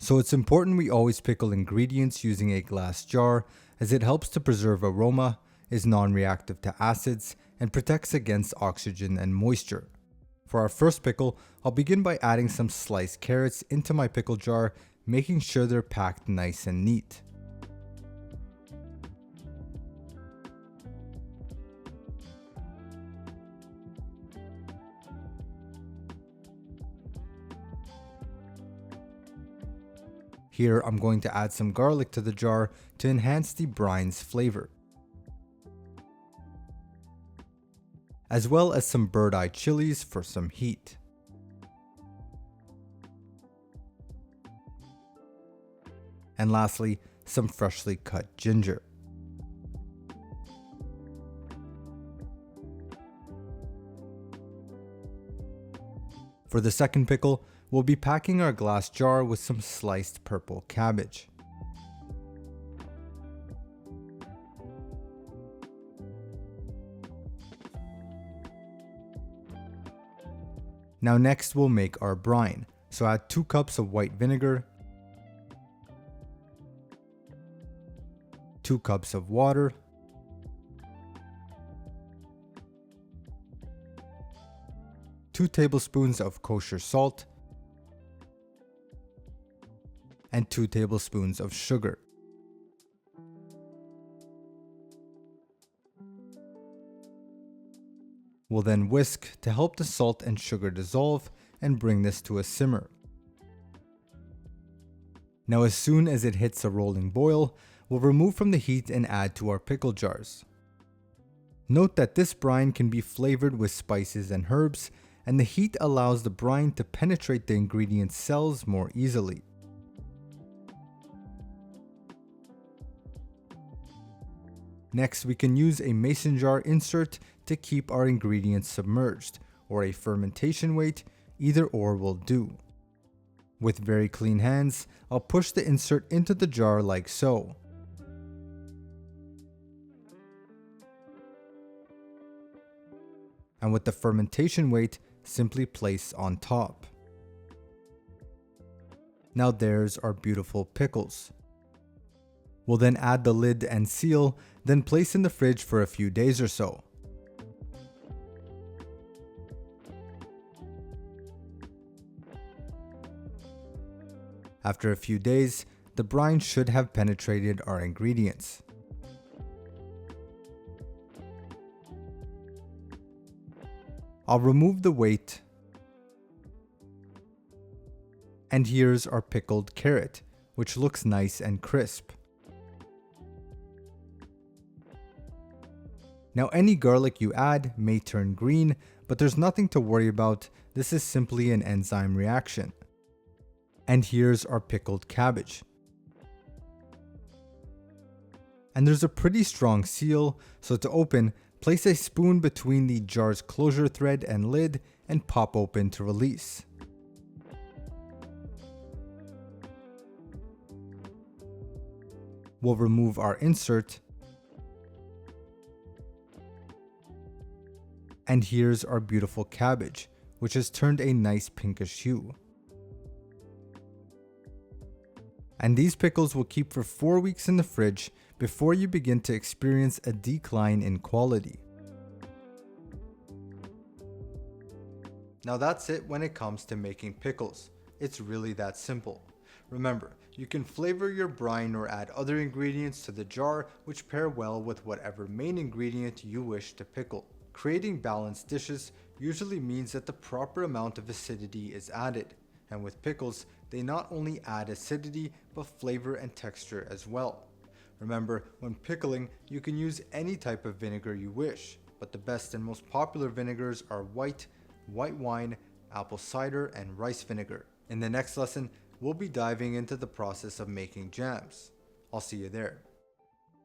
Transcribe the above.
So it's important we always pickle ingredients using a glass jar, as it helps to preserve aroma, is non-reactive to acids, and protects against oxygen and moisture. For our first pickle, I'll begin by adding some sliced carrots into my pickle jar, making sure they're packed nice and neat. Here, I'm going to add some garlic to the jar to enhance the brine's flavor, as well as some bird-eye chilies for some heat. And lastly, some freshly cut ginger. For the second pickle, we'll be packing our glass jar with some sliced purple cabbage. Now next we'll make our brine. So add 2 cups of white vinegar, 2 cups of water, 2 tablespoons of kosher salt, and 2 tablespoons of sugar. We'll then whisk to help the salt and sugar dissolve and bring this to a simmer. Now as soon as it hits a rolling boil, we'll remove from the heat and add to our pickle jars. Note that this brine can be flavored with spices and herbs, and the heat allows the brine to penetrate the ingredient cells more easily. Next, we can use a mason jar insert to keep our ingredients submerged, or a fermentation weight, either or will do. With very clean hands, I'll push the insert into the jar like so. And with the fermentation weight, simply place on top. Now there's our beautiful pickles. We'll then add the lid and seal, then place in the fridge for a few days or so. After a few days, the brine should have penetrated our ingredients. I'll remove the weight, and here's our pickled carrot, which looks nice and crisp. Now any garlic you add may turn green, but there's nothing to worry about, this is simply an enzyme reaction. And here's our pickled cabbage. And there's a pretty strong seal, so to open, place a spoon between the jar's closure thread and lid and pop open to release. We'll remove our insert. And here's our beautiful cabbage, which has turned a nice pinkish hue. And these pickles will keep for 4 weeks in the fridge before you begin to experience a decline in quality. Now that's it when it comes to making pickles. It's really that simple. Remember, you can flavor your brine or add other ingredients to the jar which pair well with whatever main ingredient you wish to pickle. Creating balanced dishes usually means that the proper amount of acidity is added, and with pickles, they not only add acidity but flavor and texture as well. Remember, when pickling, you can use any type of vinegar you wish, but the best and most popular vinegars are white wine, apple cider, and rice vinegar. In the next lesson, we'll be diving into the process of making jams. I'll see you there.